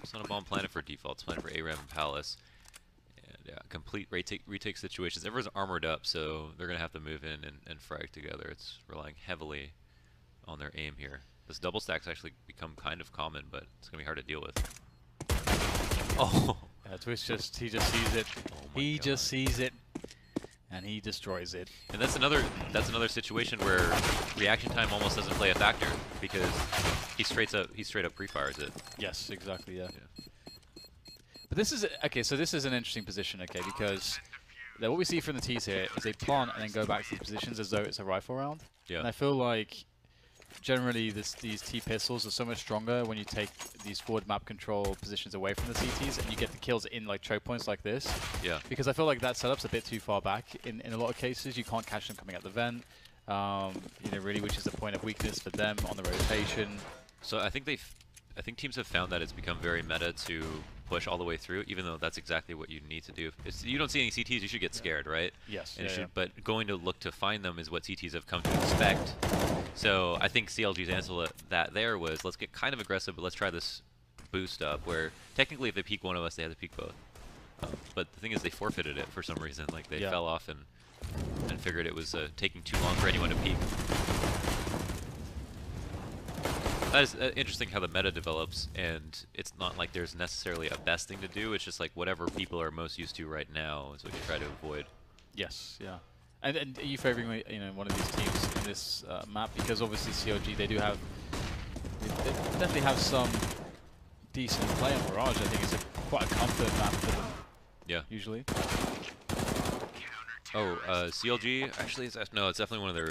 almost on a bomb planted for default. It's planted for ARAM and Palace. And yeah, complete retake situations. Everyone's armored up, so they're going to have to move in and frag together. It's relying heavily on their aim here. This double stack's actually become kind of common, but it's going to be hard to deal with. Oh! Yeah, Twist he just sees it. Oh He just sees it, and he destroys it. And that's another situation where reaction time almost doesn't play a factor because he straight up pre-fires it. Yes, exactly. Yeah. But this is okay. So this is an interesting position, okay, because what we see from the T's here is they plant and then go back to these positions as though it's a rifle round. Yeah. And I feel like generally these T pistols are so much stronger when you take these forward map control positions away from the CTs and you get the kills in like choke points like this. Yeah. Because I feel like that setup's a bit too far back in a lot of cases. You can't catch them coming out the vent. You know, really, which is a point of weakness for them on the rotation. So I think teams have found that it's become very meta to push all the way through, even though that's exactly what you need to do. If you don't see any CTs, you should get scared, right? Yes. And but going to look to find them is what CTs have come to expect. So I think CLG's answer to that there was, let's get kind of aggressive, but let's try this boost up, where technically if they peek one of us, they have to peek both. But the thing is, they forfeited it for some reason. Like they fell off and figured it was taking too long for anyone to peek. That is interesting how the meta develops, and it's not like there's necessarily a best thing to do. It's just like whatever people are most used to right now is what you try to avoid. Yes, yeah. And are you favoring one of these teams in this map? Because obviously CLG, they definitely have some decent play on Mirage. I think it's quite a comfort map for them. Yeah. Usually. Oh, CLG actually it's definitely one of their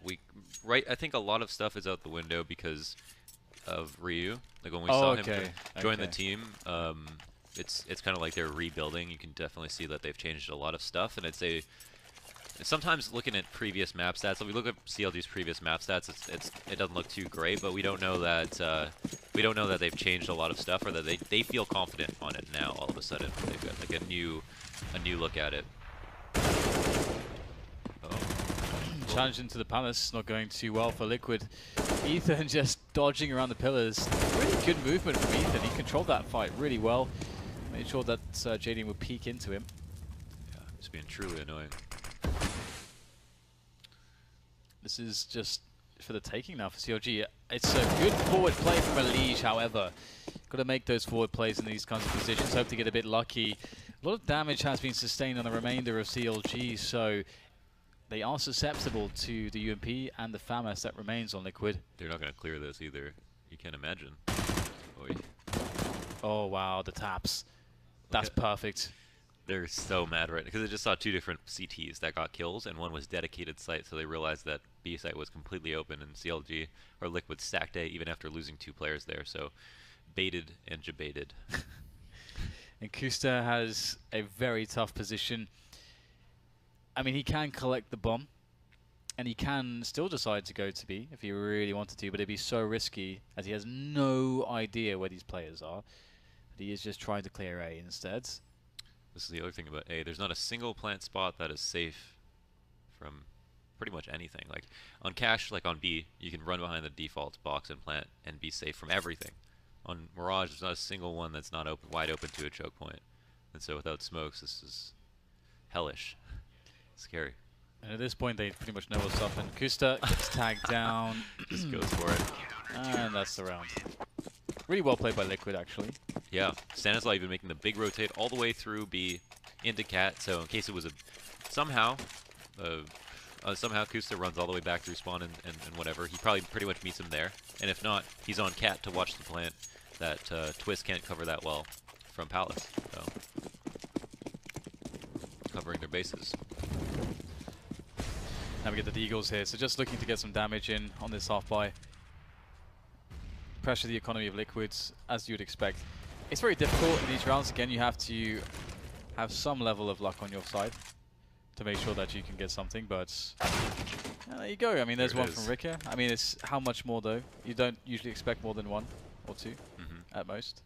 weak. Right, I think a lot of stuff is out the window because of Ryu. Like when we saw him join the team, it's kind of like they're rebuilding. You can definitely see that they've changed a lot of stuff, and I'd say sometimes looking at previous map stats, if we look at CLG's previous map stats, it doesn't look too great, but we don't know that they've changed a lot of stuff, or that they feel confident on it now. All of a sudden, they've got like a new look at it. Challenge into the Palace, not going too well for Liquid. Ethan just dodging around the pillars. Really good movement from Ethan. He controlled that fight really well. Made sure that JD would peek into him. Yeah, it's been truly annoying. This is just for the taking now for CLG. It's a good forward play from Elige, however. Got to make those forward plays in these kinds of positions. Hope to get a bit lucky. A lot of damage has been sustained on the remainder of CLG, so they are susceptible to the UMP and the FAMAS that remains on Liquid. They're not going to clear this either. You can't imagine. Oy. Oh, wow, the taps. That's perfect. They're so mad right now because they just saw two different CTs that got kills, and one was dedicated site, so they realized that B site was completely open, and CLG or Liquid stacked A even after losing 2 players there. So baited and jebaited. And Kusta has a very tough position. I mean, he can collect the bomb, and he can still decide to go to B if he really wanted to, but it'd be so risky as he has no idea where these players are. But he is just trying to clear A instead. This is the other thing about A. There's not a single plant spot that is safe from pretty much anything. Like on Cache, like on B, you can run behind the default box and plant and be safe from everything. On Mirage, there's not a single one that's not open, wide open to a choke point. And so without smokes, this is hellish. Scary. And at this point, they pretty much know what's up. And Kusta gets tagged down. Just goes for it. And that's the round. Really well played by Liquid, actually. Yeah. Stanislaw even making the big rotate all the way through B into Cat. So in case it was somehow Kusta runs all the way back through spawn and whatever, he probably pretty much meets him there. And if not, he's on Cat to watch the plant that Twist can't cover that well from Palace. So covering their bases. Now we get the Eagles here, so just looking to get some damage in on this half-buy. Pressure the economy of Liquids, as you would expect. It's very difficult in these rounds. Again, you have to have some level of luck on your side to make sure that you can get something, but there you go. I mean, there's one from Rika. I mean, it's how much more, though? You don't usually expect more than 1 or 2 at most.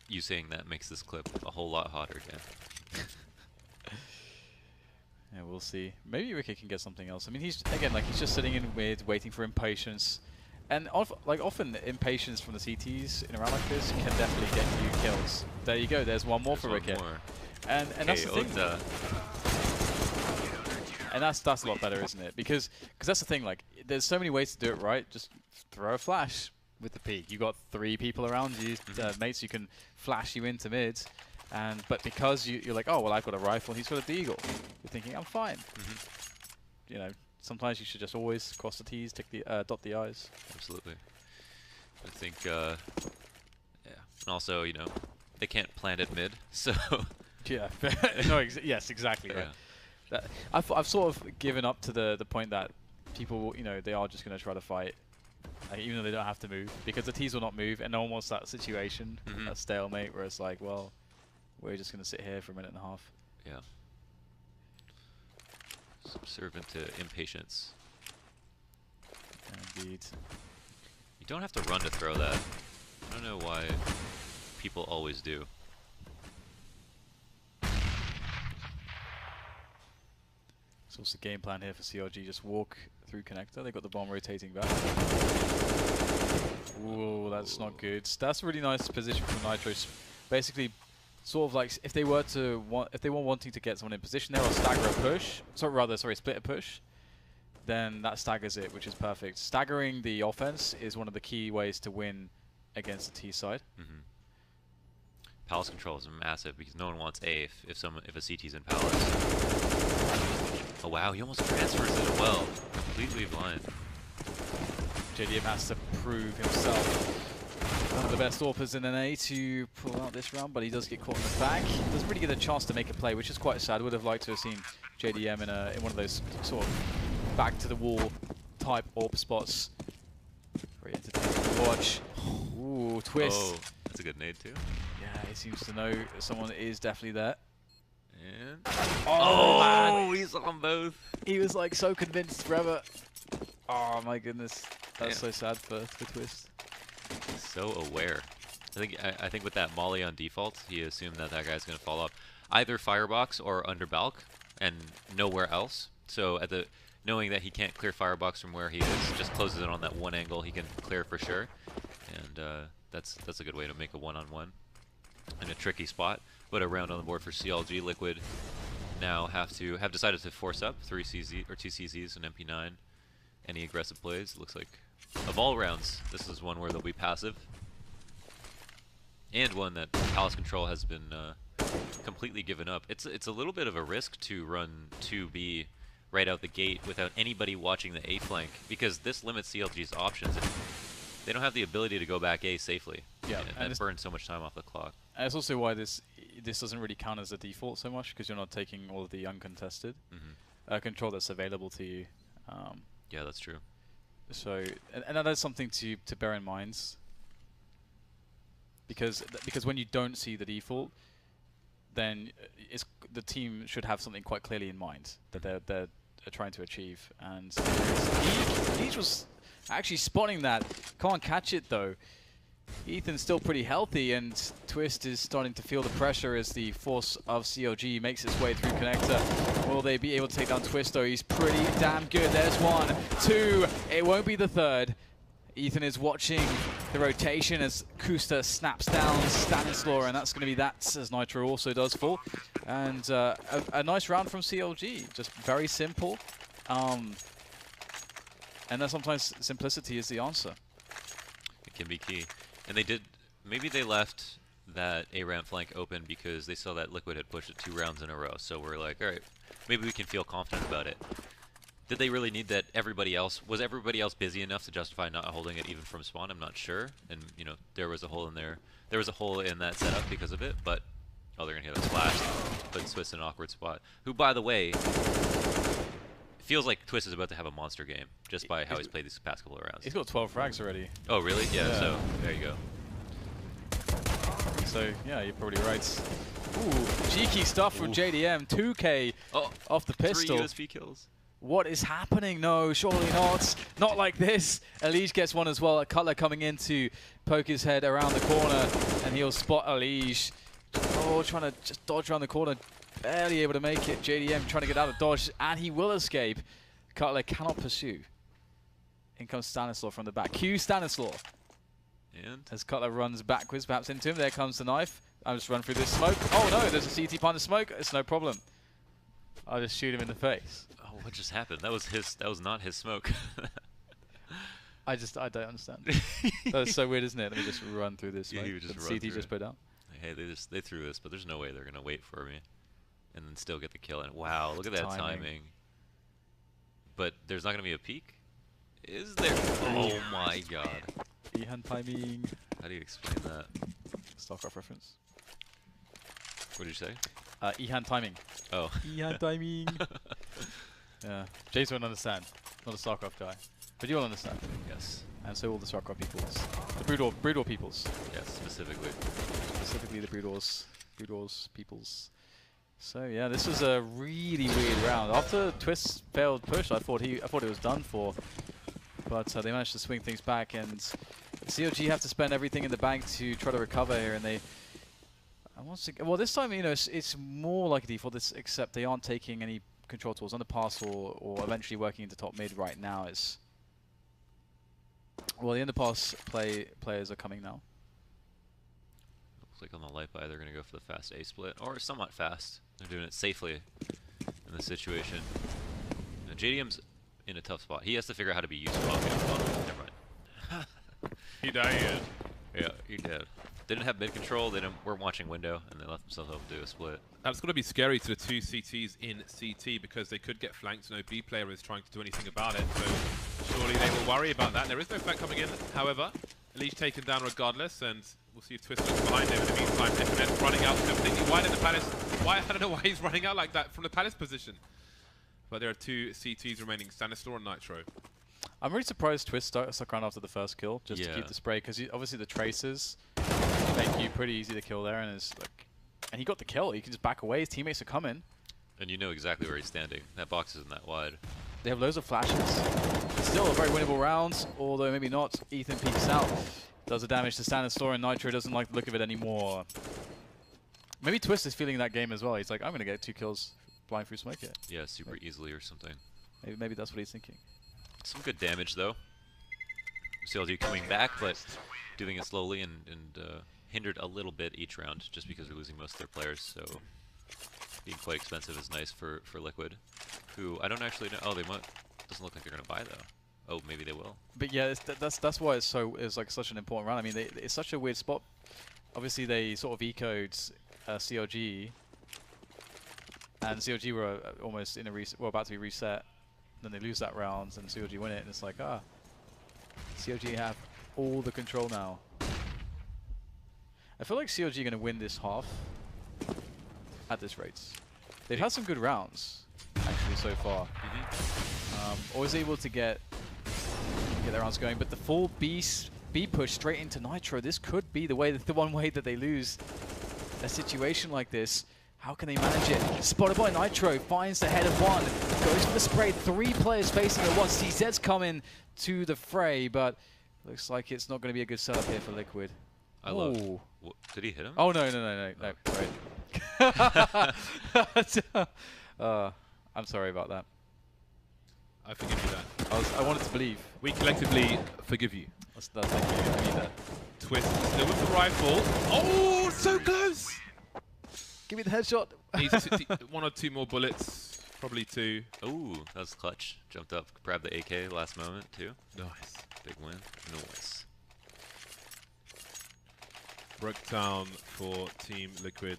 You saying that makes this clip a whole lot hotter, Dan. Yeah, we'll see. Maybe Rika can get something else. I mean, he's just sitting in mid, waiting for impatience. And like often impatience from the CTs in a round like this can definitely get you kills. There you go. There's one more for Ricket. And that's the thing. And that's a lot better, isn't it? Because that's the thing. Like, there's so many ways to do it right. Just throw a flash with the peek. You got 3 people around you, mates. You can flash you into mids. But because you're like, oh well, I've got a rifle. He's got a deagle. You're thinking I'm fine. You know, sometimes you should just always cross the T's, tick the dot the I's. Absolutely. I think, yeah. And also, you know, they can't plant at mid, so. Yeah. No. Yes. Exactly. Right. I've sort of given up to the point that people, you know, they are just going to try to fight, even though they don't have to move, because the T's will not move, and no one wants that situation, that stalemate, where it's like, well, we're just going to sit here for a minute and a half. Yeah. Subservient to impatience. Indeed. You don't have to run to throw that. I don't know why people always do. So what's the game plan here for CLG? Just walk through connector. They got the bomb rotating back. Ooh, that's not good. That's a really nice position from Nitro. Basically, sort of like if they were wanting to get someone in position there or stagger a push, split a push, then that staggers it, which is perfect. Staggering the offense is one of the key ways to win against the T side. Palace control is massive because no one wants A if a CT's in Palace. Oh wow, he almost transfers it well. Completely blind. JDM has to prove himself one of the best AWPers in NA to pull out this round, but he does get caught in the back. Doesn't really get a chance to make a play, which is quite sad. Would have liked to have seen JDM in one of those sort of back to the wall type AWP spots. Very entertaining to watch. Ooh, twist. Oh, that's a good nade too. Yeah, he seems to know someone is definitely there. And oh man, he's on both. He was like so convinced forever. Oh my goodness, that's so sad for Twist. So aware. I think with that molly on default, he assumed that guy's gonna fall off either firebox or under balk and nowhere else. So knowing that he can't clear firebox from where he is, just closes it on that one angle he can clear for sure. And that's a good way to make a one-on-one in a tricky spot. But a round on the board for CLG. Liquid now have decided to force up 3 CZ or 2 CZs and MP9. Any aggressive plays? It looks like of all rounds, this is one where they'll be passive, and one that Palace Control has been completely given up. It's a little bit of a risk to run 2B right out the gate without anybody watching the A flank, because this limits CLG's options. They don't have the ability to go back A safely. Yeah, and that burns so much time off the clock. And it's also why this doesn't really count as a default so much, because you're not taking all of the uncontested control that's available to you. Yeah, that's true. So, and that is something to bear in mind, because when you don't see the default, then the team should have something quite clearly in mind that they're trying to achieve. And Leech was actually spotting that. Can't catch it though. Ethan's still pretty healthy, and Twist is starting to feel the pressure as the force of CLG makes its way through connector. Will they be able to take down Twist though? He's pretty damn good. There's 1, 2. It won't be the third. Ethan is watching the rotation as Kusta snaps down Stanislaw, and that's going to be that as Nitro also does fall. And a nice round from CLG. Just very simple. And then sometimes simplicity is the answer. It can be key. And maybe they left that A ramp flank open because they saw that Liquid had pushed it 2 rounds in a row. So we're like, all right, maybe we can feel confident about it. Did they really need that? Was everybody else busy enough to justify not holding it even from spawn? I'm not sure. And you know, there was a hole in there. There was a hole in that setup because of it. But they're gonna hit a splash, put Twist in an awkward spot. Who, by the way, feels like Twist is about to have a monster game just by how he's played these past couple of rounds. He's got 12 frags already. Oh, really? Yeah, so there you go. So, yeah, you're probably right. Ooh, cheeky stuff from JDM. 2K off the pistol. 3 USP kills. What is happening? No, surely not. Not like this. Elige gets one as well. Cutler coming in to poke his head around the corner, and he'll spot Elige. Oh, trying to just dodge around the corner. Barely able to make it. JDM trying to get out of dodge, and he will escape. Cutler cannot pursue. In comes Stanislaw from the back. Q Stanislaw. And as Cutler runs backwards, perhaps into him. There comes the knife. I'll just run through this smoke. Oh no, there's a CT behind the smoke. It's no problem. I'll just shoot him in the face. Oh, what just happened? That was his. That was not his smoke. I don't understand. That's so weird, isn't it? Let me just run through this. Yeah, smoke. he would just CT run through just put out. Hey, they threw this, but there's no way they're gonna wait for me, and then still get the kill. And wow, look at that timing. But there's not gonna be a peek, is there? Oh my God. Ihan timing. How do you explain that? StarCraft reference. What did you say? Ihan timing. Oh. Ihan timing. Yeah. James won't understand. Not a StarCraft guy. But you'll understand. Yes. And so will the StarCraft peoples. The Broodor peoples. Yes, specifically. Specifically the Broodors peoples. So yeah, this was a really weird round. After Twist's failed push, I thought it was done for. But they managed to swing things back, and CLG have to spend everything in the bank to try to recover here, and they... well, this time, you know, it's more like a default, except they aren't taking any control tools on the pass or eventually working into top mid right now. Well, the underpass players are coming now. Looks like on the light buy, they're going to go for the fast A split, or somewhat fast. They're doing it safely in this situation. Now, JDM's in a tough spot. He has to figure out how to be useful. Okay, well, never mind. He died. Yeah, he did. They didn't have mid control. They weren't watching window, and they left themselves open to do a split. That's going to be scary to the two CTs in CT because they could get flanked. No B player is trying to do anything about it. So surely they will worry about that. There is no flank coming in, however. Leash taken down regardless, and we'll see if Twist looks behind him. In the meantime, Infinite running out completely wide in the Palace. Why? I don't know why he's running out like that from the Palace position. But there are two CTs remaining, Stanislaw and Nitro. I'm really surprised Twist stuck around after the first kill, just to keep the spray, because obviously the traces make you pretty easy to kill there, and he got the kill. He can just back away. His teammates are coming. And you know exactly where he's standing. That box isn't that wide. They have loads of flashes. Still a very winnable round, although maybe not. Ethan peeks out, does the damage to Stanislaw, and Nitro doesn't like the look of it anymore. Maybe Twist is feeling that game as well. He's like, I'm going to get 2 kills flying through smoke here. Yeah, super easily or something. Maybe that's what he's thinking. Some good damage though. CLG coming back, but doing it slowly and hindered a little bit each round just because they're losing most of their players. So being quite expensive is nice for Liquid, who I don't actually know. Oh, they might. Doesn't look like they're gonna buy though. Oh, maybe they will. But yeah, that's why it's like such an important round. I mean, it's such a weird spot. Obviously, they sort of echoed CLG, and CLG were almost in a about to be reset. Then they lose that round, and CLG win it, and it's like, CLG have all the control now. I feel like CLG are going to win this half at this rate. They've had some good rounds, actually, so far. Always able to get their rounds going, but the full B push straight into Nitro, this could be the one way that they lose a situation like this. How can they manage it? Spotted by Nitro, finds the head of one, goes for the spray. 3 players facing at once. CZ's coming to the fray, but looks like it's not going to be a good setup here for Liquid. I love. Did he hit him? Oh no! Right. I'm sorry about that. I forgive you that. I wanted to believe. We collectively forgive you. Thank you. I need that. Twist still with the rifle. Oh, so close! Give me the headshot. Needs 1 or 2 more bullets. Probably 2. Ooh, that was clutch. Jumped up, grabbed the AK last moment too. Nice. Big win. Nice. Broke down for Team Liquid.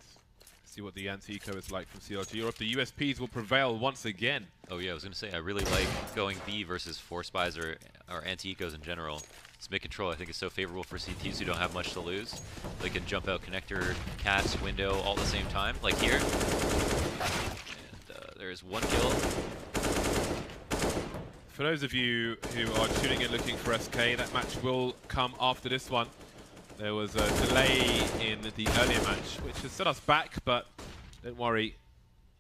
See what the anti-eco is like from CLG, or if the USPs will prevail once again. Oh yeah, I was going to say, I really like going B versus 4 spies or anti-ecos in general. This mid-control, I think, is so favorable for CTs who don't have much to lose. They can jump out connector, cats, window all at the same time, like here. And there's 1 kill. For those of you who are tuning in looking for SK, that match will come after this one. There was a delay in the earlier match, which has set us back, but don't worry,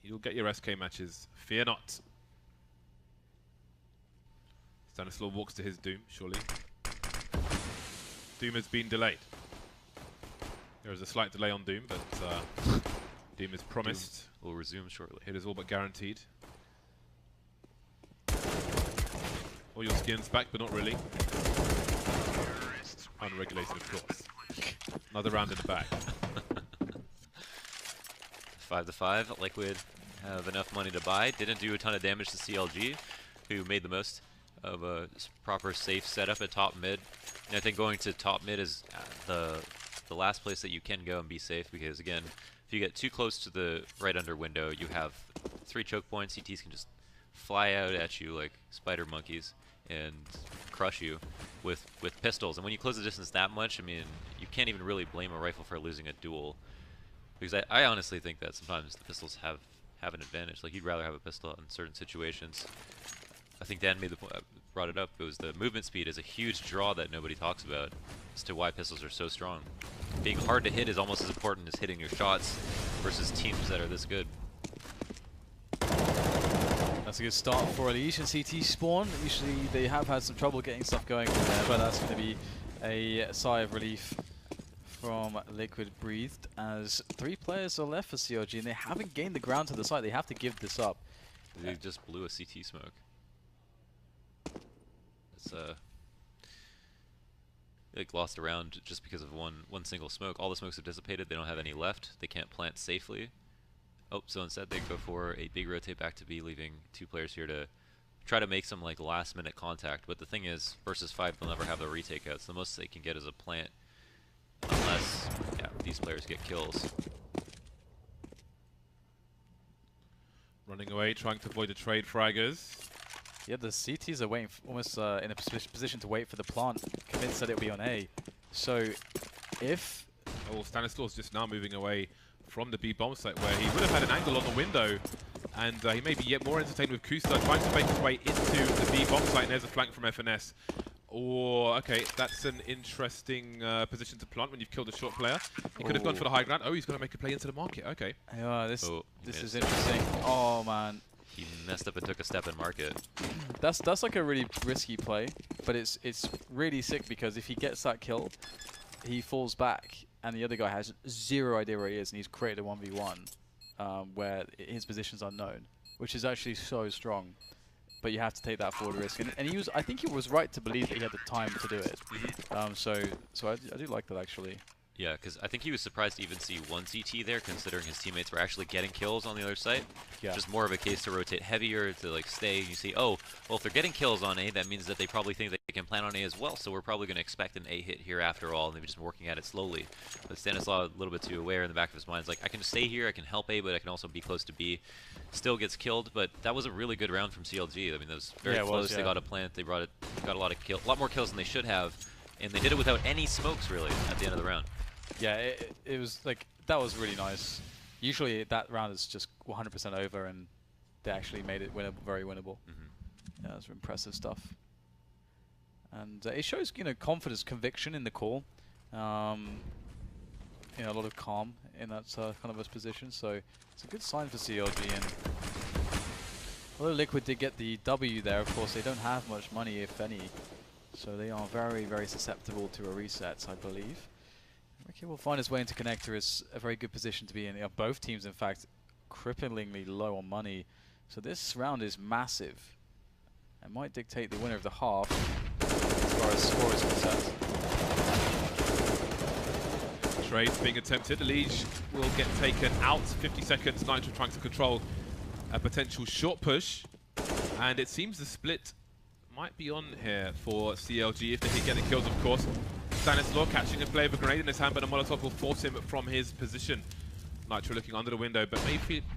you'll get your SK matches. Fear not. Stanislaw walks to his doom, surely. Doom has been delayed. There is a slight delay on Doom, but Doom is promised. Doom will resume shortly. It is all but guaranteed. All your skins back, but not really. Unregulated, of course. Another round in the bag. 5-5. Liquid have enough money to buy. Didn't do a ton of damage to CLG, who made the most of a proper safe setup at top mid. And I think going to top mid is the last place that you can go and be safe, because again, if you get too close to the right under window, you have 3 choke points. CTs can just fly out at you like spider monkeys and crush you with pistols. And when you close the distance that much, I mean, you can't even really blame a rifle for losing a duel, because I honestly think that sometimes the pistols have an advantage. Like, you'd rather have a pistol in certain situations. I think Dan brought it up. It was the movement speed is a huge draw that nobody talks about as to why pistols are so strong. Being hard to hit is almost as important as hitting your shots versus teams that are this good. That's a good start for Elise and CT spawn. Usually they have had some trouble getting stuff going from there, but that's going to be a sigh of relief from Liquid Breathed, as 3 players are left for CLG and they haven't gained the ground to the site. They have to give this up. They just blew a CT smoke. It's like lost a round just because of one single smoke. All the smokes have dissipated. They don't have any left. They can't plant safely. Oh, so instead they go for a big rotate back to B, leaving 2 players here to try to make some like last minute contact. But the thing is, versus 5, they'll never have the retake out. So the most they can get is a plant, unless these players get kills. Running away, trying to avoid the trade fraggers. Yeah, the CTs are waiting, almost in a position to wait for the plant, convinced that it'll be on A. So, if... Oh, Stanislaus just now moving away from the B bomb site, where he would have had an angle on the window, and he may be yet more entertained with Kusta trying to make his way into the B bomb site, and there's a flank from FNS. Or, okay, that's an interesting position to plant when you've killed a short player. He could have gone for the high ground. Oh, he's going to make a play into the market. Okay. Yeah, this is interesting. Oh, man. He messed up and took a step in market. That's like a really risky play, but it's really sick, because if he gets that kill, he falls back, and the other guy has 0 idea where he is, and he's created a 1v1 where his position's unknown, which is actually so strong. But you have to take that forward risk, and he was, I think he was right to believe that he had the time to do it. So I do like that, actually. Yeah, because I think he was surprised to even see 1 CT there, considering his teammates were actually getting kills on the other side. Yeah. Just more of a case to rotate heavier, to like stay. You see, oh, well, if they're getting kills on A, that means that they probably think they can plan on A as well, so we're probably going to expect an A hit here after all, and they've just been working at it slowly. But Stanislaw, a little bit too aware in the back of his mind, is like, I can just stay here, I can help A, but I can also be close to B. Still gets killed, but that was a really good round from CLG. I mean, that was very close. They got a plant, they got a lot more kills than they should have, and they did it without any smokes, really, at the end of the round. Yeah, it was like, that was really nice. Usually that round is just 100% over, and they actually made it winnable, very winnable. Yeah, it was impressive stuff. And it shows, you know, confidence, conviction in the call. You know, a lot of calm in that kind of a position, so it's a good sign for CLG. And although Liquid did get the W there, of course, they don't have much money, if any. So they are very, very susceptible to a reset, I believe. Ricky will find his way into connector. Is a very good position to be in. Both teams, in fact, cripplingly low on money. So this round is massive. It might dictate the winner of the half as far as score is concerned. Trades being attempted. The Liege will get taken out. 50 seconds. Nitro trying to control a potential short push. And it seems the split might be on here for CLG if they keep getting kills, of course. Stanislaw catching a play of a grenade in his hand, but a Molotov will force him from his position. Nitro looking under the window, but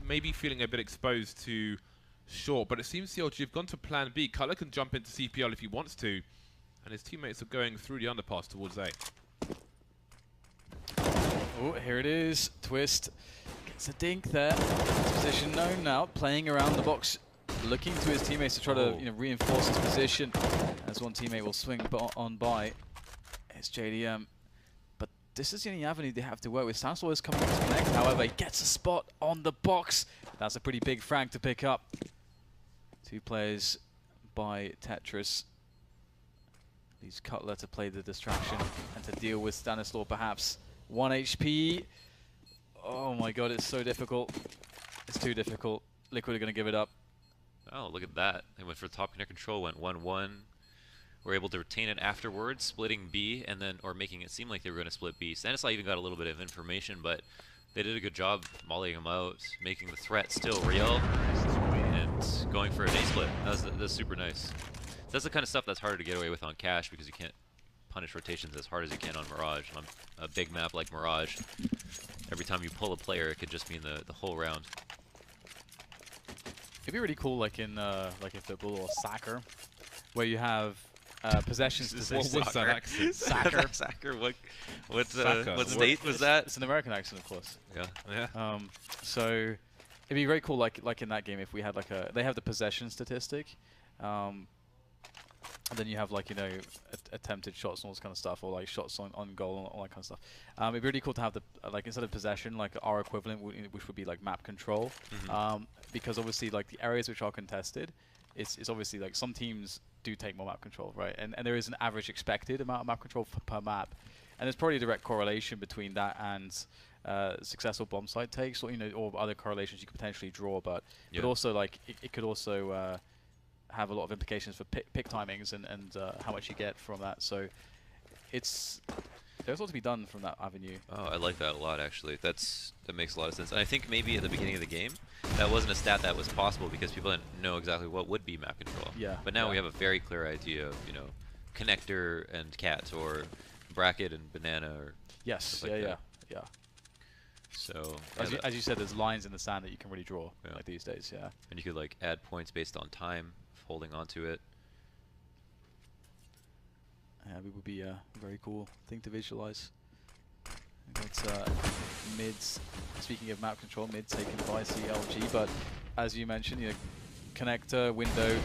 maybe feeling a bit exposed to short. But it seems CLG have gone to plan B. Cutler can jump into CPL if he wants to, and his teammates are going through the underpass towards A. Oh, here it is. Twist gets a dink there. His position known now, playing around the box, looking to his teammates to try to reinforce his position. As one teammate will swing on by. It's JDM, but this is the only avenue they have to work with. Stanislaw is coming to connect, however, he gets a spot on the box. That's a pretty big frag to pick up. 2 players by Tetris. Leaves Cutler to play the distraction and to deal with Stanislaw perhaps. 1 HP. Oh my god, it's so difficult. It's too difficult. Liquid are going to give it up. Oh, look at that. They went for top connect control, went 1-1. were able to retain it afterwards, splitting B, and then, or making it seem like they were going to split B. Stanislav even got a little bit of information, but they did a good job mollying him out, making the threat still real, and going for an A split. That's super nice. That's the kind of stuff that's harder to get away with on Cash, because you can't punish rotations as hard as you can on Mirage. On a big map like Mirage, every time you pull a player, it could just mean the whole round. It'd be really cool, like in football or soccer, where you have possessions to What's that accent? Soccer. Soccer. What state was that? It's an American accent, of course. Yeah. So it'd be very cool, like in that game, if we had like they have the possession statistic, and then you have like, you know, attempted shots and all this kind of stuff, or like shots on goal and all that kind of stuff. It'd be really cool to have the like, instead of possession, like our equivalent, which would be like map control, because obviously like the areas which are contested, it's obviously like some teams do take more map control, right? And there is an average expected amount of map control per map, and there's probably a direct correlation between that and successful bomb site takes, or, you know, or other correlations you could potentially draw, but also like it could also have a lot of implications for pick timings and how much you get from that. So there's a lot to be done from that avenue. Oh, I like that a lot, actually. That makes a lot of sense. And I think maybe at the beginning of the game, that wasn't a stat that was possible because people didn't know exactly what would be map control. Yeah. But now we have a very clear idea of, you know, connector and cat, or bracket and banana, or yes, like yeah. So as you said, there's lines in the sand that you can really draw like these days, yeah. And you could like add points based on time holding on to it. Yeah, it would be a very cool thing to visualize. It's mids. Speaking of map control, mid taken by CLG, but as you mentioned, you know, connector, window,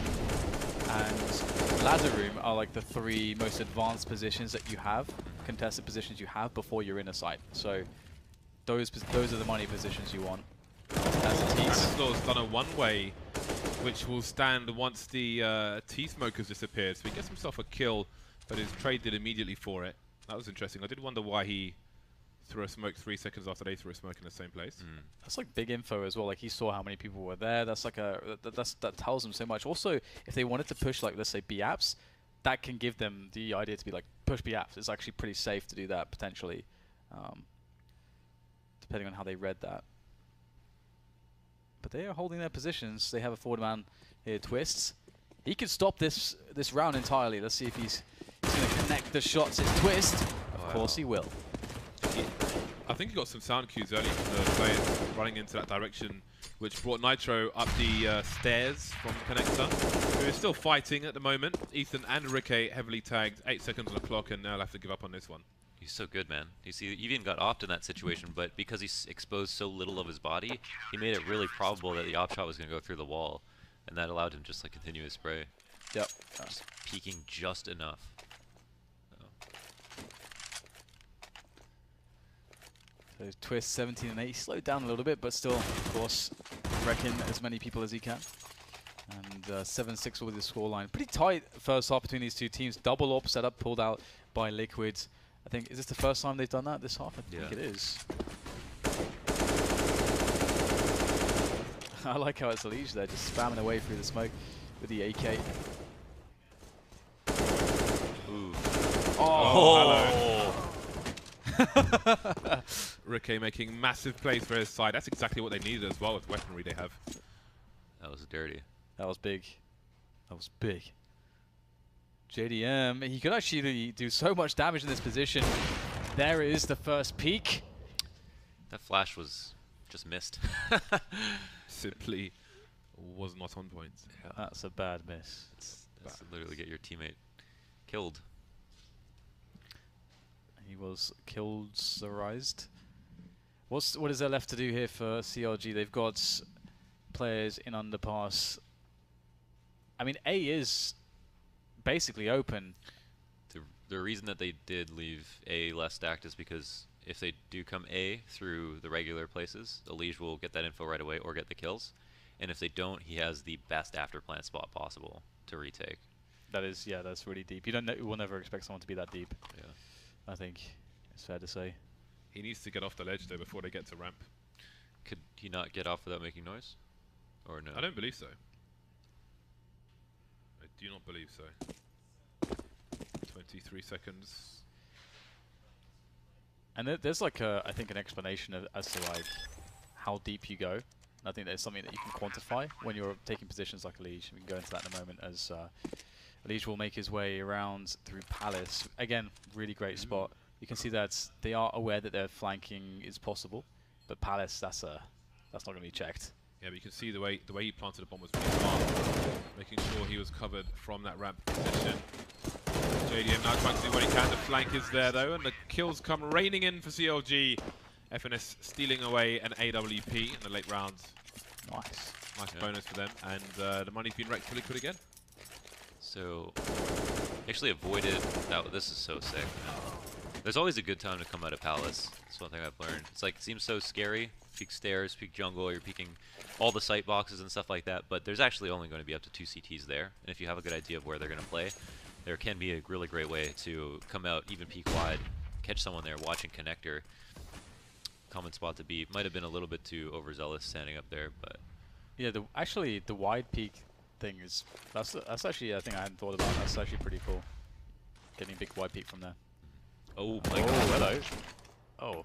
and ladder room are like the three most advanced positions that you have, contested positions you have before you're in a site. So those are the money positions you want. Stanislaw's done a one-way, which will stand once the T-Smoke has disappeared. So he gets himself a kill, but is traded immediately for it. That was interesting. I did wonder why he threw a smoke 3 seconds after they threw a smoke in the same place. That's like big info as well. Like he saw how many people were there. That's like that tells them so much. Also, if they wanted to push, like, let's say B apps, that can give them the idea to be like, push B apps. It's actually pretty safe to do that potentially, depending on how they read that. But they are holding their positions. They have a forward man here, Twists. He could stop this round entirely. Let's see if he's going to connect the shots. It's Twist. Of course he will. I think he got some sound cues early from the players running into that direction, which brought Nitro up the stairs from Connector, who is still fighting at the moment. Ethan and Ricky heavily tagged, 8 seconds on the clock, and now he'll have to give up on this one. He's so good, man. You see, he even got offed in that situation, but because he's exposed so little of his body, he made it really probable that the op shot was going to go through the wall, and that allowed him just like continue his spray. Yep. Just peeking just enough. So Twist 17 and 8. He slowed down a little bit, but still, of course, wrecking as many people as he can. And 7-6 with the scoreline. Pretty tight first half between these two teams. Double op setup pulled out by Liquid. I think, is this the first time they've done that this half? I think it is. I like how it's Liege there, just spamming away through the smoke with the AK. Ooh. Oh, hello. Ricky making massive plays for his side. That's exactly what they needed as well with weaponry they have. That was dirty. That was big. That was big. JDM, he could actually do so much damage in this position. There is the first peak. That flash was just missed. Simply was not on point. Yeah. That's a bad miss. That's literally get your teammate killed. He was killed-zerized. What is there left to do here for CLG? They've got players in underpass. I mean, A is basically open. The reason that they did leave A less stacked is because if they do come A through the regular places, Elige will get that info right away or get the kills. And if they don't, he has the best after plant spot possible to retake. That is, yeah, that's really deep. You will never expect someone to be that deep. Yeah. I think it's fair to say. He needs to get off the ledge though before they get to ramp. Could he not get off without making noise? Or no? I don't believe so. I do not believe so. 53 seconds. And there's like I think an explanation as to like how deep you go. And I think there's something that you can quantify when you're taking positions like Elige. We can go into that in a moment as Elige will make his way around through Palace. Again, really great spot. You can see that they are aware that their flanking is possible, but Palace, that's not going to be checked. Yeah, but you can see the way he planted the bomb was really smart, making sure he was covered from that ramp position. JDM now trying to do what he can. The flank is there though, and the kills come raining in for CLG. FNS stealing away an AWP in the late rounds. Nice. Nice bonus for them, and the money's been wrecked for Liquid again. So, actually avoided that. This is so sick. There's always a good time to come out of Palace. That's one thing I've learned. It's like, it seems so scary. Peek stairs, peek jungle, you're peeking all the sight boxes and stuff like that, but there's actually only going to be up to 2 CTs there. And if you have a good idea of where they're going to play, there can be a really great way to come out, even peek wide, catch someone there, watching connector. Common spot to be. Might have been a little bit too overzealous standing up there, but yeah, actually the wide peek thing is that's actually a thing I hadn't thought about. That's actually pretty cool. Getting a big wide peek from there. oh my Oh, god. hello. Oh,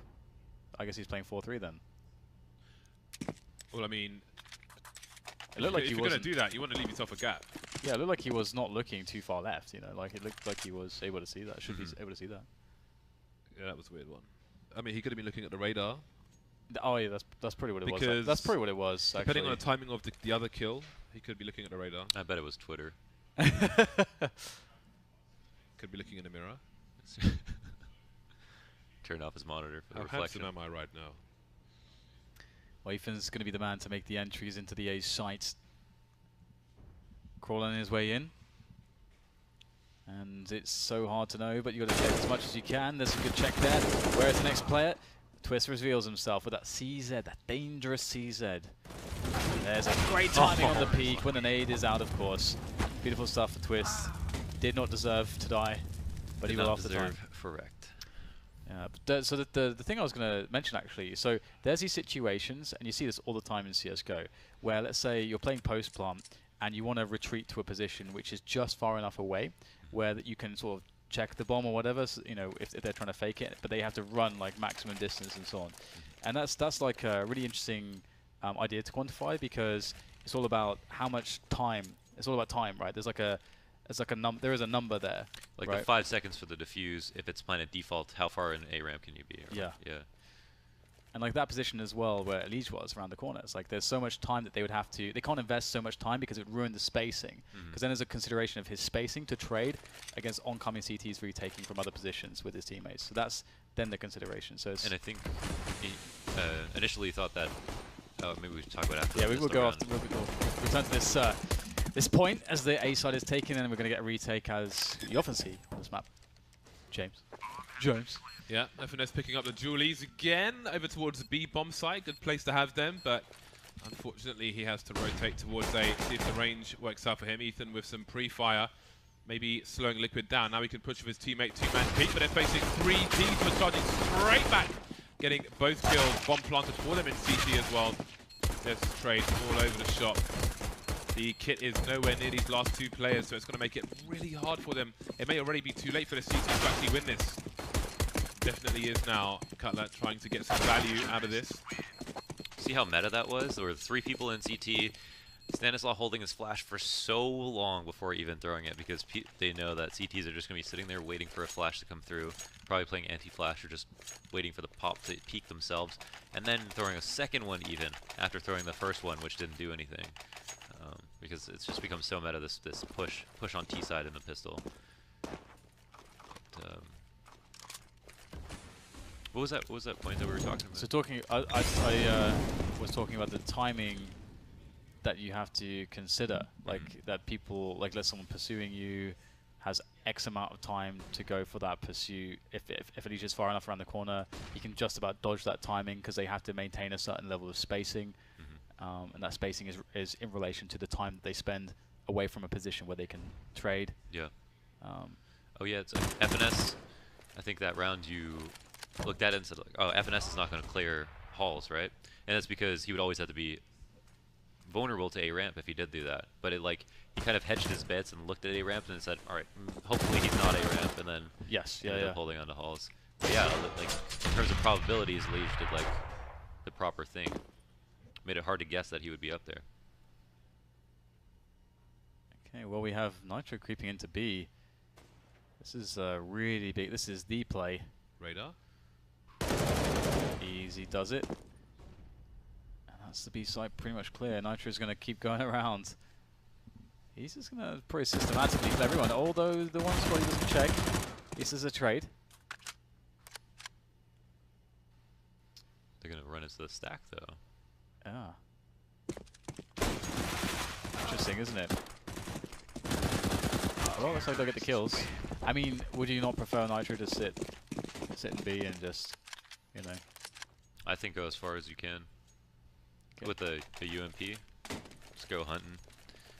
I guess he's playing 4-3 then. Well, I mean, It looked like if he you're going to wasn't. do that, you want to leave yourself a gap. Yeah, it looked like he was not looking too far left. You know, like it looked like he was able to see that. Should be able to see that. Yeah, that was a weird one. I mean, he could have been looking at the radar. Oh yeah, that's probably what it was. Because That's probably what it was. Depending on the Actually. timing of the other kill, he could be looking at the radar. I bet it was Twitter. Could be looking in the mirror. Turn off his monitor for the How reflection. handsome am I right now? Well, Ethan's going to be the man to make the entries into the A's site. Crawling his way in. And it's so hard to know, but you've got to check as much as you can. There's a good check there. Where's the next player? Twist reveals himself with that CZ, that dangerous CZ. There's a great timing on the peak when the nade is out, of course. Beautiful stuff for Twist. Did not deserve to die, but he will off the time. Correct. Yeah, but so the thing I was going to mention actually, so there's these situations, and you see this all the time in CSGO, where let's say you're playing post plant and you want to retreat to a position which is just far enough away where that you can sort of check the bomb or whatever, so, you know, if they're trying to fake it, but they have to run like maximum distance and so on. And that's like a really interesting idea to quantify, because it's all about how much time. It's all about time, right? There is a number there. Like right? the 5 seconds for the defuse, if it's planet default, how far in A ramp can you be? Yeah. Yeah. And like that position as well, where Elige was around the corner, it's like there's so much time that they would have to. They can't invest so much time because it would ruin the spacing. Because then there's a consideration of his spacing to trade against oncoming CTs retaking from other positions with his teammates. So that's then the consideration. So it's And I think he initially thought that. Oh, maybe we should talk about after. yeah, we will go after. We'll return to this this point as the A side is taken, and we're going to get a retake as you often see on this map. James. Yeah, FNS picking up the Julies again over towards the B bomb site. Good place to have them, but unfortunately he has to rotate towards A, see if the range works out for him. Ethan with some pre-fire, maybe slowing Liquid down. Now he can push with his teammate, two-man peak, but they're facing 3 teams who are charging straight back, getting both kills. Bomb planted for them in CT as well. There's trade all over the shop. The kit is nowhere near these last 2 players, so it's going to make it really hard for them. It may already be too late for the CT to actually win this. Definitely is now. Cutler trying to get some value out of this. See how meta that was? There were 3 people in CT. Stanislaw holding his flash for so long before even throwing it, because they know that CTs are just going to be sitting there waiting for a flash to come through, probably playing anti-flash or just waiting for the pop to peek themselves, and then throwing a second one even after throwing the first one, which didn't do anything. Because it's just become so meta, this push on T side in the pistol. But, what was that point that we were talking about? So I was talking about the timing that you have to consider, like that people, like let's someone pursuing you has X amount of time to go for that pursuit. If Elige is far enough around the corner, he can just about dodge that timing because they have to maintain a certain level of spacing, and that spacing is in relation to the time that they spend away from a position where they can trade. Yeah. Oh yeah, it's FNS. I think that round you looked at it and said, like, oh, FNS is not going to clear halls, right? And that's because he would always have to be vulnerable to A ramp if he did do that. But it like he kind of hedged his bets and looked at A ramp and said, all right, hopefully he's not A ramp, and then ended up holding on to halls. But yeah, like in terms of probabilities, Liege did like the proper thing. Made it hard to guess that he would be up there. Okay, well we have Nitro creeping into B. This is really big. This is the play. Radar. Easy does it. And that's the B side pretty much clear. Nitro's going to keep going around. He's just going to pretty systematically kill everyone, although the one squad he doesn't check. This is a trade. They're going to run into the stack though. Yeah. Interesting, isn't it? Well, looks like they'll get the kills. I mean, would you not prefer Nitro to sit in B and just, you know? I think go as far as you can. Okay. With the UMP. Just go hunting.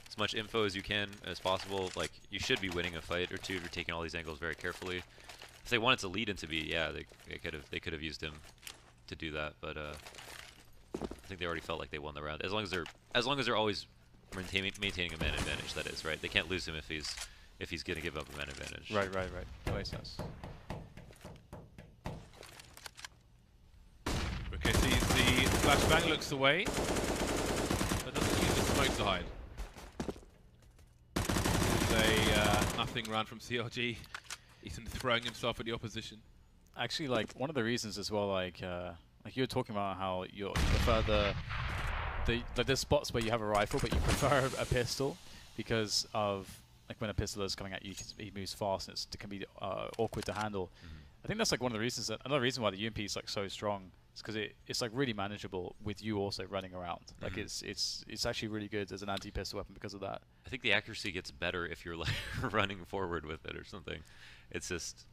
As much info as you can as possible. Like, you should be winning a fight or two if you're taking all these angles very carefully. If they wanted to lead into B, yeah, they could have used him to do that, but I think they already felt like they won the round. As long as they're always maintaining a man advantage, that is, right? They can't lose him if he's gonna give up a man advantage. Right. That makes sense. Okay, sees the flashbang, looks away, but doesn't use the smoke to hide. It's a nothing round from CLG. Ethan throwing himself at the opposition. Actually, like one of the reasons as well, like you were talking about how you prefer there's spots where you have a rifle, but you prefer a pistol because of like when a pistol is coming at you, he moves fast and it can be awkward to handle. Mm-hmm. I think that's like one of the reasons another reason why the UMP is like so strong is because it's like really manageable with you also running around. Mm-hmm. Like it's actually really good as an anti-pistol weapon because of that. I think the accuracy gets better if you're like running forward with it or something. It's just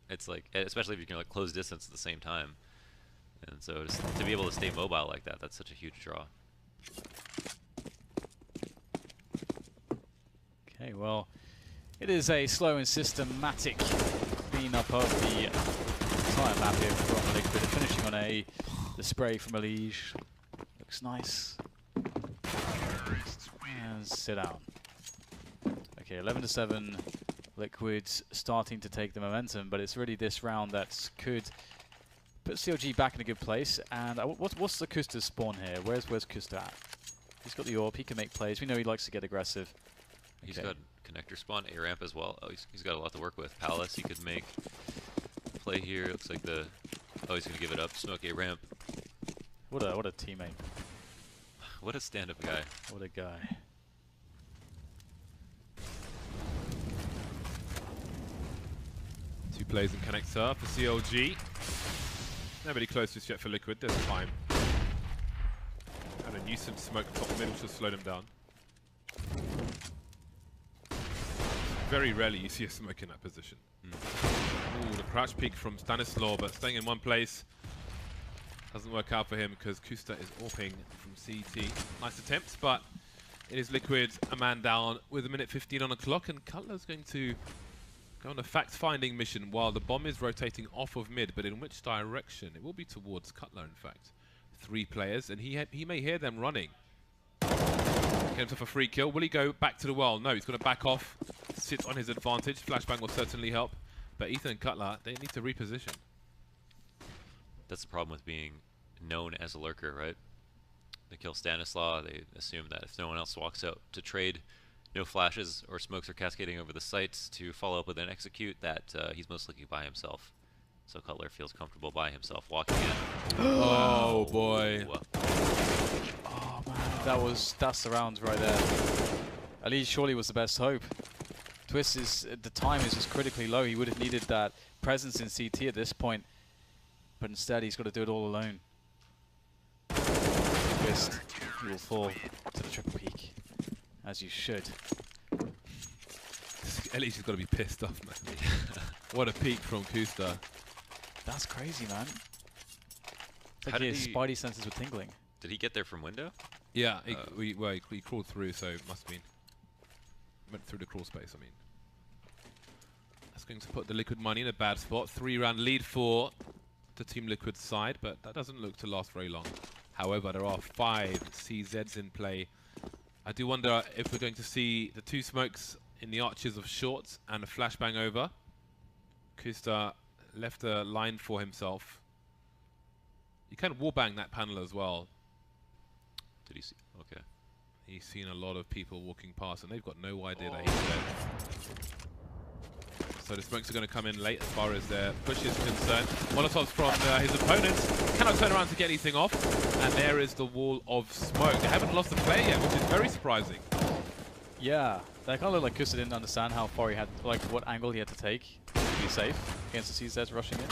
it's like, especially if you can like close distance at the same time. And so just to be able to stay mobile like that, that's such a huge draw. Okay, well, it is a slow and systematic cleanup of the entire map here from Liquid. Finishing on A, the spray from Liege. Looks nice. And sit down. Okay, 11-7. Liquid's starting to take the momentum, but it's really this round that could put CLG back in a good place. And what's the Kusta's spawn here? Where's Kusta at? He's got the AWP, he can make plays. We know he likes to get aggressive. Okay. He's got connector spawn, A ramp as well. Oh, he's got a lot to work with. Palace, he could make play here. Looks like he's gonna give it up. Smoke A ramp. What a teammate. What a stand-up guy. What a guy. Two plays in connector for CLG. Nobody close just yet for Liquid. There's time. And a nuisance smoke top middle should slow them down. Very rarely you see a smoke in that position. Ooh, the crouch peek from Stanislaw, but staying in one place doesn't work out for him because Kusta is AWPing from CT. Nice attempt, but it is Liquid a man down with a minute 15 on the clock, and Cutler's going to go on a fact-finding mission while the bomb is rotating off of mid, but in which direction? It will be towards Cutler, in fact. 3 players, and he may hear them running. Get himself a free kill. Will he go back to the well? No, he's going to back off, sit on his advantage. Flashbang will certainly help, but Ethan and Cutler, they need to reposition. That's the problem with being known as a lurker, right? They kill Stanislaw, they assume that if no one else walks out to trade, no flashes or smokes are cascading over the sites to follow up with an execute, that he's most likely by himself. So Cutler feels comfortable by himself walking in. Oh boy. Oh man, that's the rounds right there. At least surely was the best hope. Twist the time is just critically low. He would have needed that presence in CT at this point. But instead he's got to do it all alone. Twist, he will fall to the triple peak. As you should. Ellie's just got to be pissed off, man. What a peek from Kusta. That's crazy, man. It's like his spidey senses were tingling. Did he get there from window? Yeah, he crawled through, so it must have been. Went through the crawl space, I mean. That's going to put the Liquid money in a bad spot. 3-round lead for the Team Liquid side, but that doesn't look to last very long. However, there are 5 CZs in play. I do wonder if we're going to see the 2 smokes in the arches of short and a flashbang over. Kusta left a line for himself. You can wallbang that panel as well. Did he see? Okay. He's seen a lot of people walking past, and they've got no idea that he's there. So the smokes are going to come in late as far as their push is concerned. Molotovs from his opponents cannot turn around to get anything off, and there is the wall of smoke. They haven't lost the player yet, which is very surprising. Yeah, that kind of looked like Kusta didn't understand how far he had, like what angle he had to take to be safe against the CZs rushing in.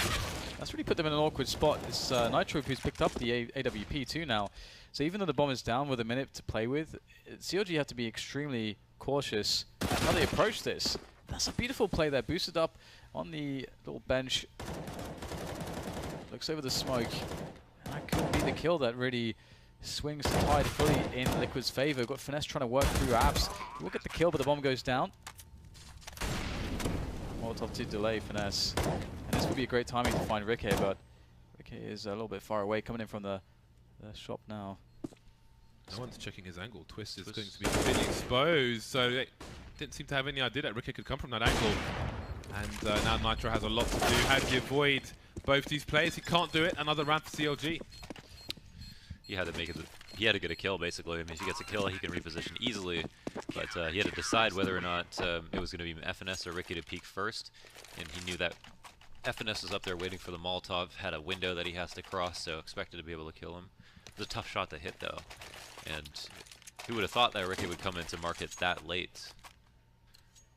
That's really put them in an awkward spot. It's Nitro who's picked up the AWP too now. So even though the bomb is down with a minute to play with, CLG have to be extremely cautious at how they approach this. That's a beautiful play there, boosted up on the little bench. Looks over the smoke. And that could be the kill that really swings the tide fully in Liquid's favor. Got Finesse trying to work through apps. We'll get the kill, but the bomb goes down. Molotov to delay Finesse. And this would be a great timing to find Ricky, but Ricky is a little bit far away, coming in from the shop now. No one's checking his angle. Twist is going to be completely exposed, so they didn't seem to have any idea that Ricky could come from that angle. And now Nitro has a lot to do. How do you avoid both these players? He can't do it. Another round for CLG. He had to make it. He had to get a kill, basically. I mean, if he gets a kill, he can reposition easily. But he had to decide whether or not it was going to be FNS or Ricky to peek first. And he knew that FNS was up there waiting for the Molotov, had a window that he has to cross, so expected to be able to kill him. It was a tough shot to hit, though. And who would have thought that Ricky would come into market that late?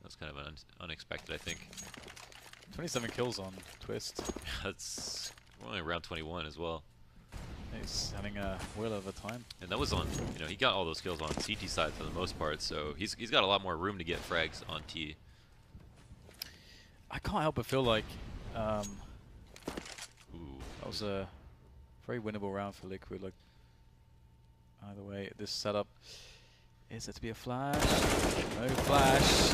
That was kind of unexpected, I think. 27 kills on Twist. That's only around 21 as well. He's having a wheel of a time. And that was on, you know, he got all those kills on CT side for the most part, so he's got a lot more room to get frags on T. I can't help but feel like Ooh. that was a very winnable round for Liquid. Like, either way, this setup is it to be a flash? No flash.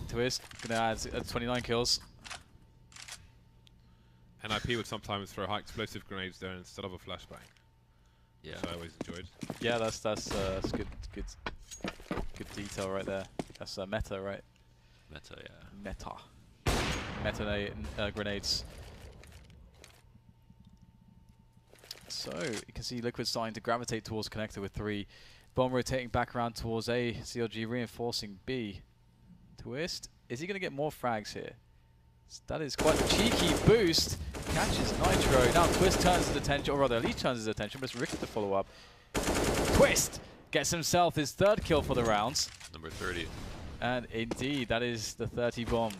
Twist gonna add 29 kills. NIP would sometimes throw high explosive grenades there instead of a flashbang. Yeah. Which I always enjoyed. Yeah, that's good detail right there. That's meta, right? Meta, yeah. Meta grenades. So you can see Liquid starting to gravitate towards connector with 3. Bomb rotating back around towards A. CLG reinforcing B. Twist. Is he going to get more frags here? That is quite a cheeky boost. Catches Nitro. Now Twist turns his attention, or rather, Elise turns his attention, but it's Ricky to follow up. Twist gets himself his 3rd kill for the rounds. Number 30. And indeed, that is the 30 bomb.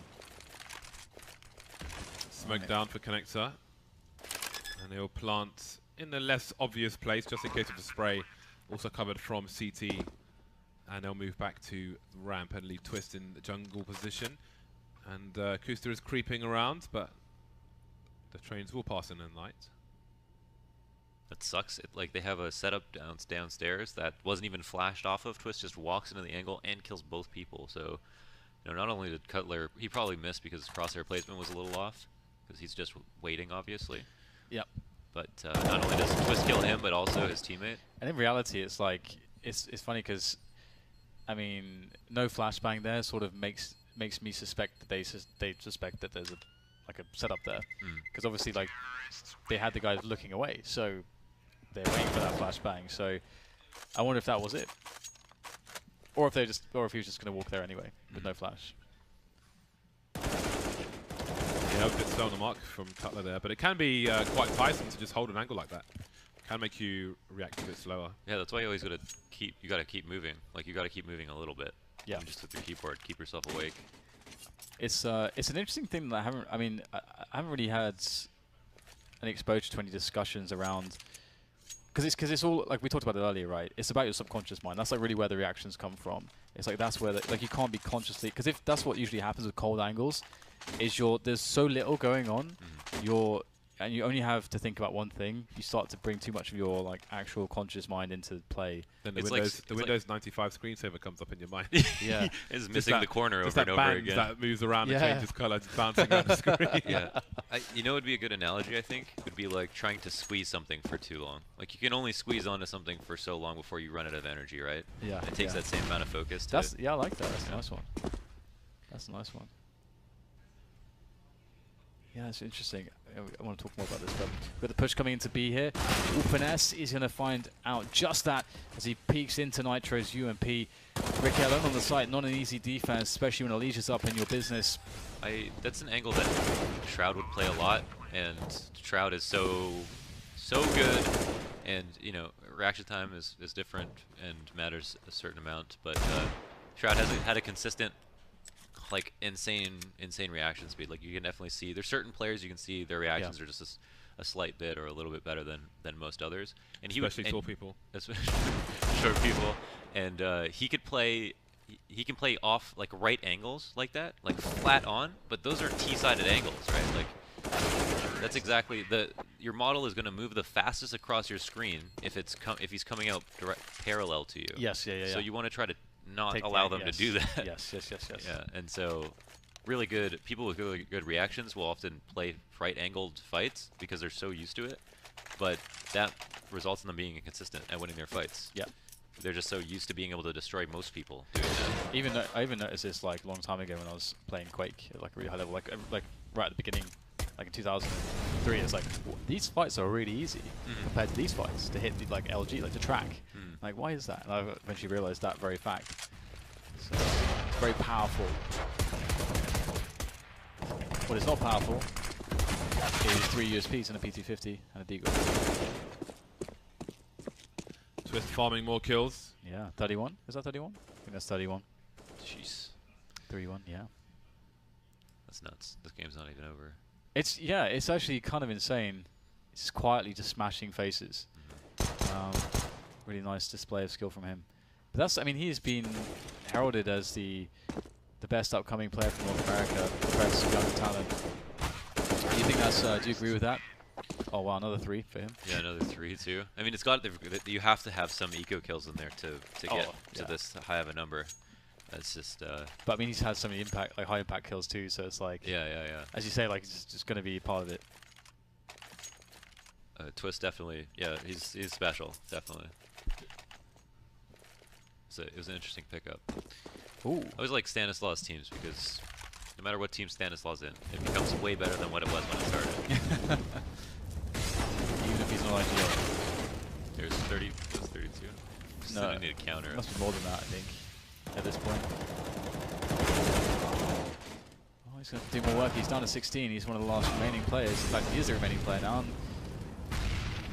Smoke down for connector. And he'll plant in the less obvious place, just in case of the spray. Also covered from CT. And they'll move back to the ramp and leave Twist in the jungle position. And Kusta is creeping around, but the trains will pass in the night. That sucks. Like, they have a setup downstairs that wasn't even flashed off of. Twist just walks into the angle and kills both people. So, you know, not only did Cutler, he probably missed because his crosshair placement was a little off, because he's just waiting, obviously. Yep. But not only does Twist kill him, but also his teammate. And in reality, it's like, it's funny because, I mean, no flashbang there sort of makes me suspect that they suspect that there's a setup there, because obviously like they had the guys looking away, so they're waiting for that flashbang. So I wonder if that was it, or if he was just going to walk there anyway with no flash. Yeah, a bit slow on the mark from Cutler there, but it can be quite tiresome to just hold an angle like that. It can make you react a bit slower. Yeah, that's why you always got to keep moving. Like, you got to keep moving a little bit. Yeah. Just with your keyboard, keep yourself awake. It's an interesting thing that I haven't really had any exposure to any discussions around, because it's all, like we talked about it earlier, right? It's about your subconscious mind. That's like really where the reactions come from. It's like that's where like you can't be consciously, because if that's what usually happens with cold angles, is there's so little going on, you're and you only have to think about one thing, you start to bring too much of your like actual conscious mind into play. Then the Windows 95 screensaver comes up in your mind. Yeah, it's missing the corner over and over again. That moves around and changes color, just bouncing around the screen. Yeah, you know, what would be a good analogy. I think would be like trying to squeeze something for too long. Like you can only squeeze onto something for so long before you run out of energy, right? Yeah, it takes that same amount of focus. Yeah, I like that. That's a nice one. That's a nice one. Yeah, it's interesting. I want to talk more about this, but we've got the push coming into B here. Finesse is going to find out just that as he peeks into Nitro's UMP. Ricky alone on the site, not an easy defense, especially when Elige is up in your business. That's an angle that Shroud would play a lot, and Shroud is so good, and you know, reaction time is different and matters a certain amount, but Shroud hasn't had a consistent, like insane reaction speed. Like you can definitely see there's certain players you can see their reactions are just a slight bit or a little bit better than most others, and especially tall people, especially short people, and he can play off like right angles like that, like flat on, but those are T-sided angles, right? Like that's exactly your model is going to move the fastest across your screen if he's coming out parallel to you. Yes, yeah. So you want to try to not allow them to do that. Yes. Yeah, and so really good people with really good reactions will often play right-angled fights because they're so used to it, but that results in them being inconsistent at winning their fights. Yeah. They're just so used to being able to destroy most people doing that. I even noticed this like a long time ago when I was playing Quake at like a really high level, like right at the beginning, like in 2003. It's like these fights are really easy compared to these fights to hit like LG, like to track. Like why is that? And I eventually realized that very fact. So it's very powerful. What is not powerful is 3 USPs and a P250 and a Deagle. Twist farming more kills. Yeah, 31. Is that 31? I think that's 31. Jeez. 3-1, yeah. That's nuts. This game's not even over. It's actually kind of insane. It's quietly just smashing faces. Really nice display of skill from him. But that's, I mean, he's been heralded as the best upcoming player from North America, the best young talent. Do you think that's, do you agree with that? Oh wow, another 3 for him. Yeah, another 3 too. I mean, you have to have some eco kills in there to get to this high of a number. That's just. But I mean, he's had so many high impact kills too. So it's like. Yeah. As you say, like it's just going to be part of it. Twist definitely. Yeah, he's special, definitely. So it was an interesting pickup. Ooh. I always like Stanislaus teams because no matter what team Stanislaus in, it becomes way better than what it was when it started. Even if he's not ideal. There's 30. There's 32. Just No, need a counter. Must be more than that, I think, at this point. Oh, he's going to do more work. He's down to 16. He's one of the last remaining players. In fact, he is the remaining player now. And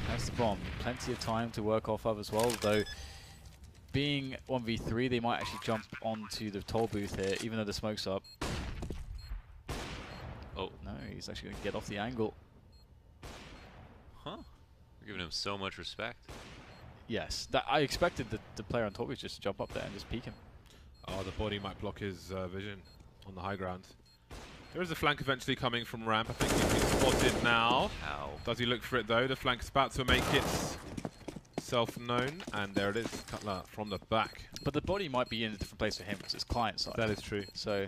that's the bomb. Plenty of time to work off of as well, though. Being 1v3, they might actually jump onto the toll booth here, even though the smoke's up. Oh. No, he's actually going to get off the angle. Huh. You're giving him so much respect. Yes. I expected the player on top booth just to jump up there and just peek him. Oh, the body might block his vision on the high ground. There is a flank eventually coming from ramp. I think he's been spotted now. How? Does he look for it though? The flank's about to make its self-known, and there it is, Cutler from the back. But the body might be in a different place for him because it's client side. That is true. So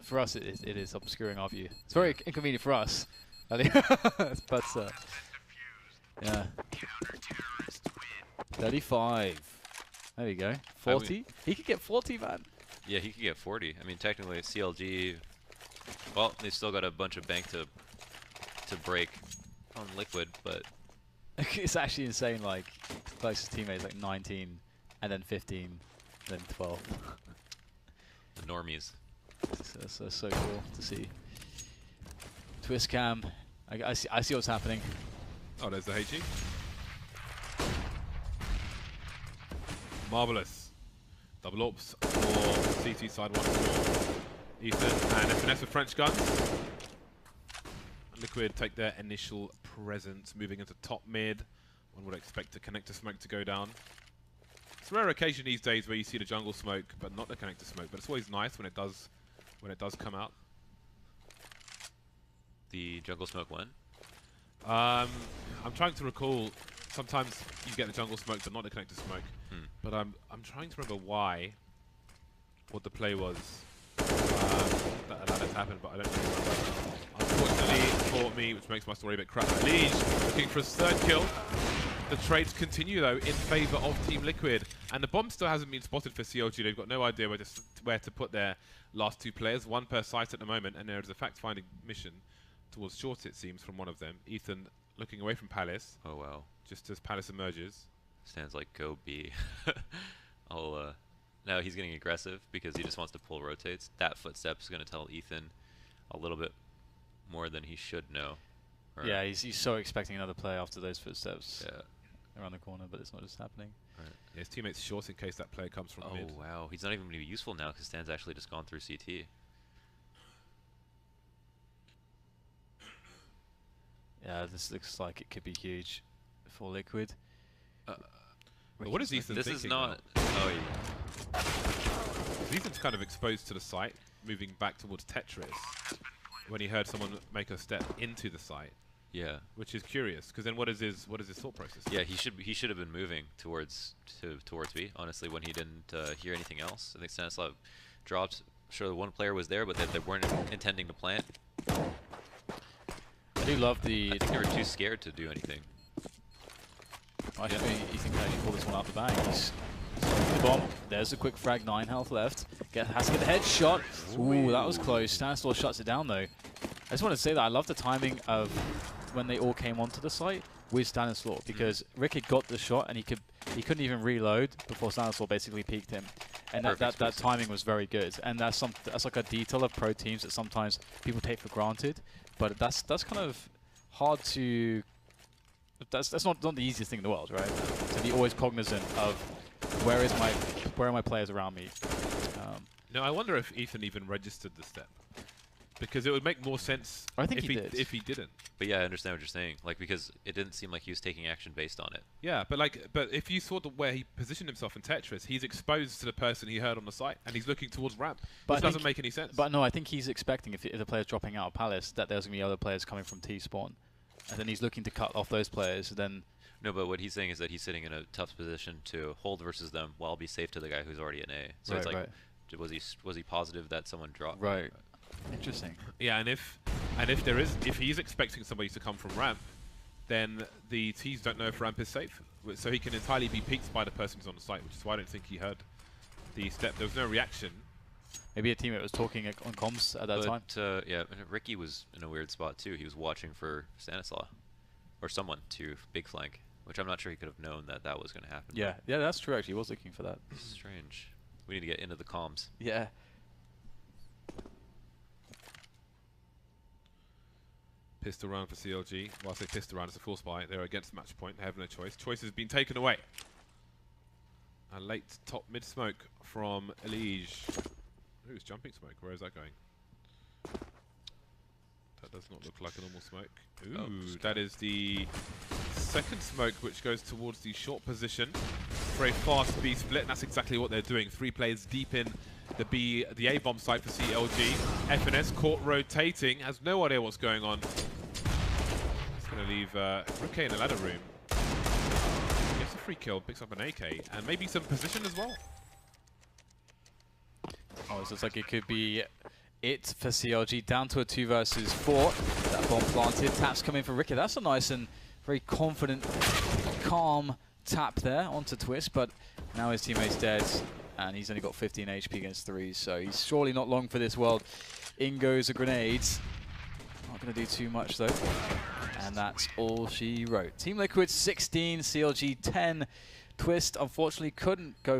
for us, it is obscuring our view. It's very inconvenient for us. But yeah. 35. There we go. 40. He could get 40, man. Yeah, he could get 40. I mean, technically, CLG. Well, they've still got a bunch of bank to break on Liquid, but it's actually insane. Like closest teammates like 19, and then 15, then 12. The normies. So cool to see. Twist cam. I see what's happening. Oh, there's the HE. Marvelous. Double ops for CT side 1 for Ethan and FNS with French guns. Liquid take their initial presence, moving into top mid. One would expect the connector smoke to go down. It's a rare occasion these days where you see the jungle smoke, but not the connector smoke. But it's always nice when it does come out. The jungle smoke one? I'm trying to recall. Sometimes you get the jungle smoke, but not the connector smoke. But I'm trying to remember what the play was that allowed it to happen, but I don't remember. Unfortunately for me, which makes my story a bit crap, Liege looking for his 3rd kill. The trades continue though in favour of Team Liquid, and the bomb still hasn't been spotted for CLG. They've got no idea where to put their last 2 players, 1 per site at the moment, and there is a fact-finding mission towards short, it seems, from one of them. Ethan looking away from Palace. Oh wow! Just as Palace emerges, stands like go B. No, he's getting aggressive because he just wants to pull rotates. That footstep is going to tell Ethan a little bit more than he should know. Yeah, he's so expecting another play after those footsteps. Yeah. Around the corner, but it's not just happening. Right. Yeah, his teammate's short in case that player comes from mid. Oh wow, he's not even going to be useful now because Stan's actually just gone through CT. Yeah, this looks like it could be huge for Liquid. What is Ethan thinking? This is not. Now? Oh yeah. Ethan's kind of exposed to the site, moving back towards Tetris, when he heard someone make a step into the site. Yeah. Which is curious, because then what is his thought process? Yeah, he should have been moving towards B. Honestly, when he didn't hear anything else, I think Stanislav dropped. Sure, one player was there, but they weren't intending to plant. I do love the. I think they were too scared to do anything. I think Ethan can actually pull this one out the bag. He's the bomb. There's a quick frag. 9 health left. Has to get the headshot. Ooh, that was close. Stanislav shuts it down though. I just want to say that I love the timing of when they all came onto the site with Stanislav, because Rick had got the shot and he couldn't even reload before Stanislav basically peeked him, and that timing was very good. And that's like a detail of pro teams that sometimes people take for granted, but that's kind of hard to. That's not the easiest thing in the world, right? To be always cognizant of where are my players around me. No, I wonder if Ethan even registered the step, because it would make more sense if he didn't. But yeah, I understand what you're saying. Like, because it didn't seem like he was taking action based on it. Yeah, but if you saw where he positioned himself in Tetris, he's exposed to the person he heard on the site, and he's looking towards ramp. Which doesn't make any sense. But no, I think he's expecting if the player's dropping out of Palace that there's going to be other players coming from T-spawn, and then he's looking to cut off those players. Then. No, but what he's saying is that he's sitting in a tough position to hold versus them while be safe to the guy who's already in A. So it's like, was he positive that someone dropped? Right. Interesting. Yeah, and if he's expecting somebody to come from ramp, then the T's don't know if ramp is safe, so he can entirely be peeked by the person who's on the site, which is why I don't think he heard the step. There was no reaction. Maybe a teammate was talking on comms at that time. Yeah, Ricky was in a weird spot too. He was watching for Stanislav or someone to big flank, which I'm not sure he could have known that was going to happen. Yeah, yeah, that's true. Actually, he was looking for that. Strange. We need to get into the comms. Yeah. Pistol round for CLG. Well, I say pistol round, it's a full spy. They're against match point. They have no choice. Choice has been taken away. A late top mid smoke from Elige. Ooh, it's jumping smoke. Where is that going? That does not look like a normal smoke. Ooh, that is the second smoke, which goes towards the short position for a fast B split. And that's exactly what they're doing. 3 players deep in the A bomb site for CLG. FNS caught rotating, has no idea what's going on. It's going to leave Rookie in the ladder room. Gets a free kill, picks up an AK, and maybe some position as well. Oh, so it's like it could be it for CLG, down to a 2 versus 4. That bomb planted, taps coming for Ricky. That's a nice and very confident, calm tap there onto Twist, but now his teammate's dead, and he's only got 15 HP against 3, so he's surely not long for this world. In goes the grenades. Not going to do too much though. And that's all she wrote. Team Liquid 16, CLG 10. Twist unfortunately couldn't go